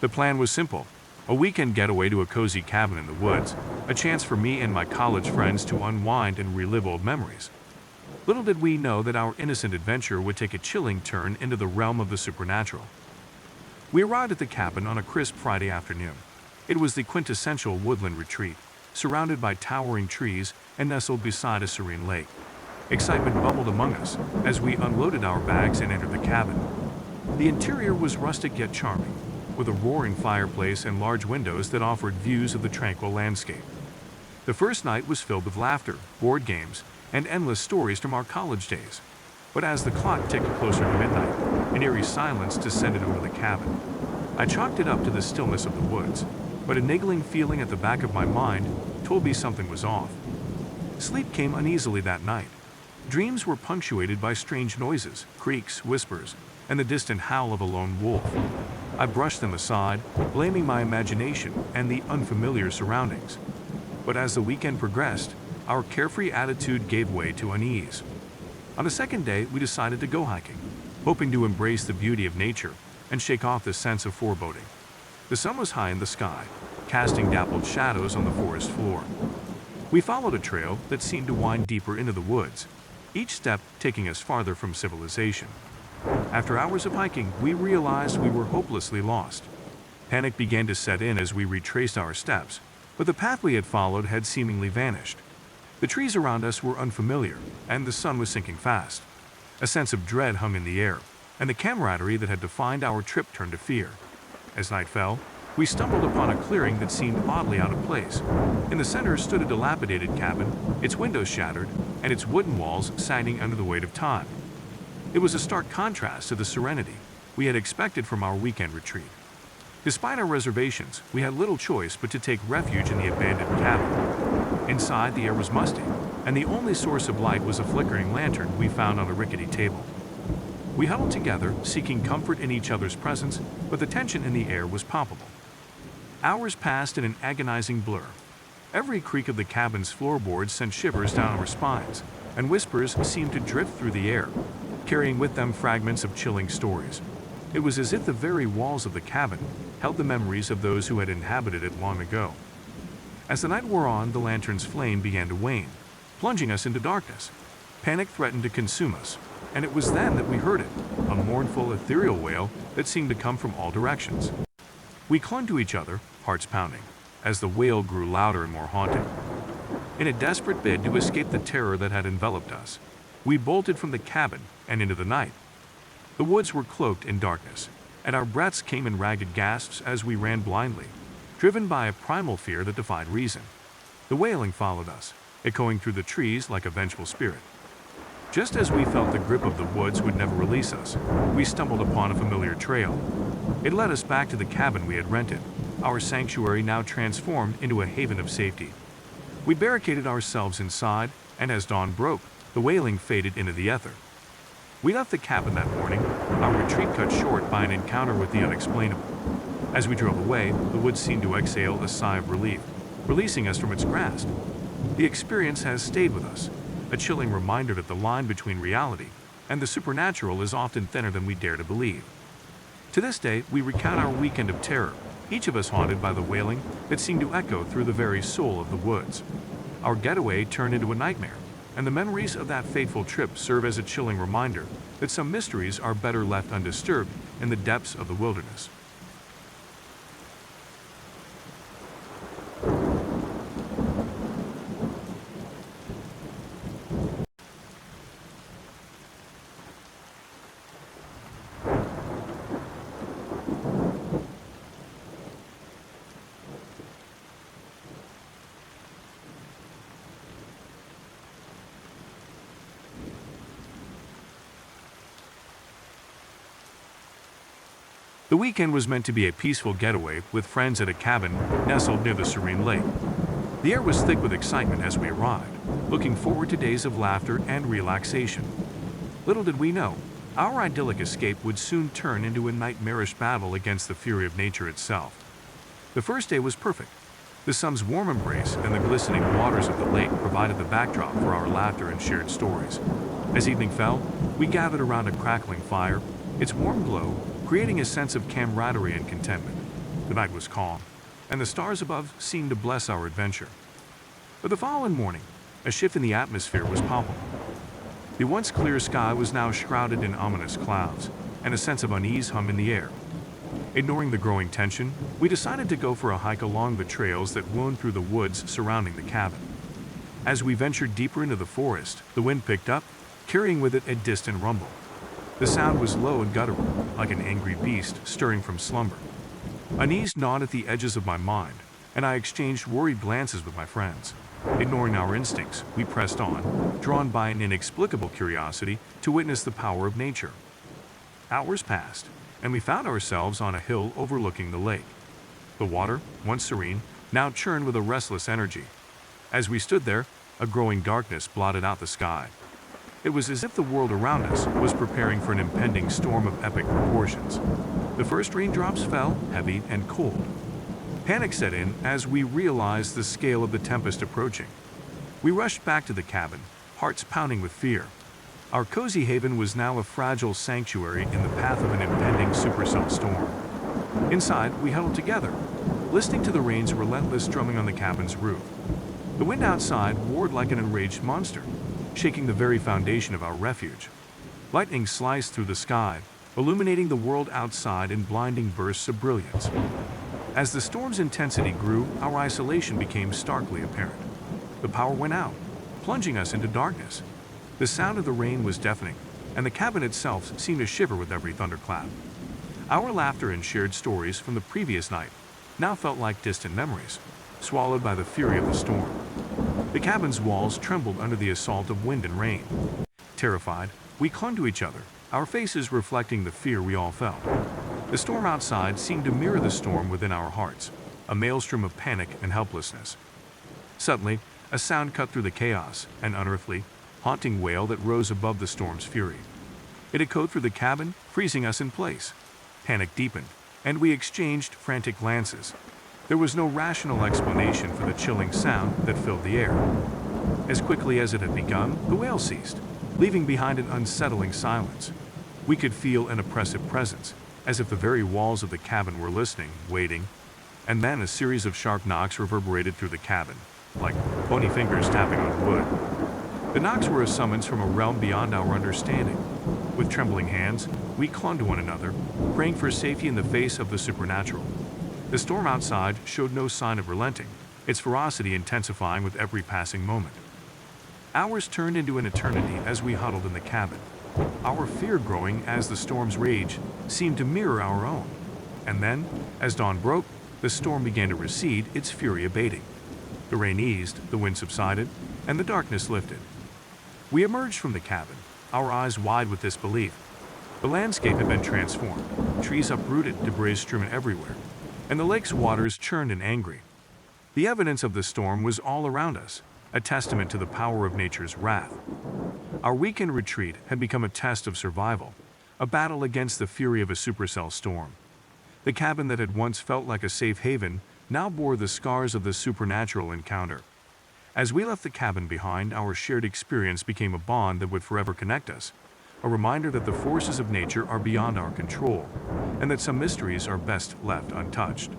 The plan was simple: a weekend getaway to a cozy cabin in the woods, a chance for me and my college friends to unwind and relive old memories. Little did we know that our innocent adventure would take a chilling turn into the realm of the supernatural. We arrived at the cabin on a crisp Friday afternoon. It was the quintessential woodland retreat, surrounded by towering trees and nestled beside a serene lake. Excitement bubbled among us as we unloaded our bags and entered the cabin. The interior was rustic yet charming, with a roaring fireplace and large windows that offered views of the tranquil landscape. The first night was filled with laughter, board games, and endless stories from our college days. But as the clock ticked closer to midnight, an eerie silence descended over the cabin. I chalked it up to the stillness of the woods, but a niggling feeling at the back of my mind told me something was off. Sleep came uneasily that night. Dreams were punctuated by strange noises, creaks, whispers, and the distant howl of a lone wolf. I brushed them aside, blaming my imagination and the unfamiliar surroundings. But as the weekend progressed, our carefree attitude gave way to unease. On the second day, we decided to go hiking, hoping to embrace the beauty of nature and shake off the sense of foreboding. The sun was high in the sky, casting dappled shadows on the forest floor. We followed a trail that seemed to wind deeper into the woods, each step taking us farther from civilization. After hours of hiking, we realized we were hopelessly lost. Panic began to set in as we retraced our steps, but the path we had followed had seemingly vanished. The trees around us were unfamiliar, and the sun was sinking fast. A sense of dread hung in the air, and the camaraderie that had defined our trip turned to fear. As night fell, we stumbled upon a clearing that seemed oddly out of place. In the center stood a dilapidated cabin, its windows shattered, and its wooden walls sagging under the weight of time. It was a stark contrast to the serenity we had expected from our weekend retreat. Despite our reservations, we had little choice but to take refuge in the abandoned cabin. Inside, the air was musty, and the only source of light was a flickering lantern we found on a rickety table. We huddled together, seeking comfort in each other's presence, but the tension in the air was palpable. Hours passed in an agonizing blur. Every creak of the cabin's floorboards sent shivers down our spines, and whispers seemed to drift through the air, carrying with them fragments of chilling stories. It was as if the very walls of the cabin held the memories of those who had inhabited it long ago. As the night wore on, the lantern's flame began to wane, plunging us into darkness. Panic threatened to consume us, and it was then that we heard it, a mournful, ethereal wail that seemed to come from all directions. We clung to each other, hearts pounding, as the wail grew louder and more haunting. In a desperate bid to escape the terror that had enveloped us, we bolted from the cabin and into the night. The woods were cloaked in darkness, and our breaths came in ragged gasps as we ran blindly, driven by a primal fear that defied reason. The wailing followed us, echoing through the trees like a vengeful spirit. Just as we felt the grip of the woods would never release us, we stumbled upon a familiar trail. It led us back to the cabin we had rented, our sanctuary now transformed into a haven of safety. We barricaded ourselves inside, and as dawn broke, the wailing faded into the ether. We left the cabin that morning, our retreat cut short by an encounter with the unexplainable. As we drove away, the woods seemed to exhale a sigh of relief, releasing us from its grasp. The experience has stayed with us, a chilling reminder that the line between reality and the supernatural is often thinner than we dare to believe. To this day, we recount our weekend of terror, each of us haunted by the wailing that seemed to echo through the very soul of the woods. Our getaway turned into a nightmare, and the memories of that fateful trip serve as a chilling reminder that some mysteries are better left undisturbed in the depths of the wilderness. The weekend was meant to be a peaceful getaway with friends at a cabin nestled near the serene lake. The air was thick with excitement as we arrived, looking forward to days of laughter and relaxation. Little did we know, our idyllic escape would soon turn into a nightmarish battle against the fury of nature itself. The first day was perfect. The sun's warm embrace and the glistening waters of the lake provided the backdrop for our laughter and shared stories. As evening fell, we gathered around a crackling fire, its warm glow creating a sense of camaraderie and contentment. The night was calm, and the stars above seemed to bless our adventure. But the following morning, a shift in the atmosphere was palpable. The once clear sky was now shrouded in ominous clouds, and a sense of unease hung in the air. Ignoring the growing tension, we decided to go for a hike along the trails that wound through the woods surrounding the cabin. As we ventured deeper into the forest, the wind picked up, carrying with it a distant rumble. The sound was low and guttural, like an angry beast stirring from slumber. Unease gnawed at the edges of my mind, and I exchanged worried glances with my friends. Ignoring our instincts, we pressed on, drawn by an inexplicable curiosity to witness the power of nature. Hours passed, and we found ourselves on a hill overlooking the lake. The water, once serene, now churned with a restless energy. As we stood there, a growing darkness blotted out the sky. It was as if the world around us was preparing for an impending storm of epic proportions. The first raindrops fell, heavy and cold. Panic set in as we realized the scale of the tempest approaching. We rushed back to the cabin, hearts pounding with fear. Our cozy haven was now a fragile sanctuary in the path of an impending supercell storm. Inside, we huddled together, listening to the rain's relentless drumming on the cabin's roof. The wind outside roared like an enraged monster, shaking the very foundation of our refuge. Lightning sliced through the sky, illuminating the world outside in blinding bursts of brilliance. As the storm's intensity grew, our isolation became starkly apparent. The power went out, plunging us into darkness. The sound of the rain was deafening, and the cabin itself seemed to shiver with every thunderclap. Our laughter and shared stories from the previous night now felt like distant memories, swallowed by the fury of the storm. The cabin's walls trembled under the assault of wind and rain. Terrified, we clung to each other, our faces reflecting the fear we all felt. The storm outside seemed to mirror the storm within our hearts, a maelstrom of panic and helplessness. Suddenly, a sound cut through the chaos, an unearthly, haunting wail that rose above the storm's fury. It echoed through the cabin, freezing us in place. Panic deepened, and we exchanged frantic glances. There was no rational explanation for the chilling sound that filled the air. As quickly as it had begun, the wail ceased, leaving behind an unsettling silence. We could feel an oppressive presence, as if the very walls of the cabin were listening, waiting. And then a series of sharp knocks reverberated through the cabin, like bony fingers tapping on wood. The knocks were a summons from a realm beyond our understanding. With trembling hands, we clung to one another, praying for safety in the face of the supernatural. The storm outside showed no sign of relenting, its ferocity intensifying with every passing moment. Hours turned into an eternity as we huddled in the cabin, our fear growing as the storm's rage seemed to mirror our own. And then, as dawn broke, the storm began to recede, its fury abating. The rain eased, the wind subsided, and the darkness lifted. We emerged from the cabin, our eyes wide with disbelief. The landscape had been transformed, trees uprooted, debris strewn everywhere, and the lake's waters churned and angry. The evidence of the storm was all around us, a testament to the power of nature's wrath. Our weekend retreat had become a test of survival, a battle against the fury of a supercell storm. The cabin that had once felt like a safe haven now bore the scars of the supernatural encounter. As we left the cabin behind, our shared experience became a bond that would forever connect us, a reminder that the forces of nature are beyond our control, and that some mysteries are best left untouched.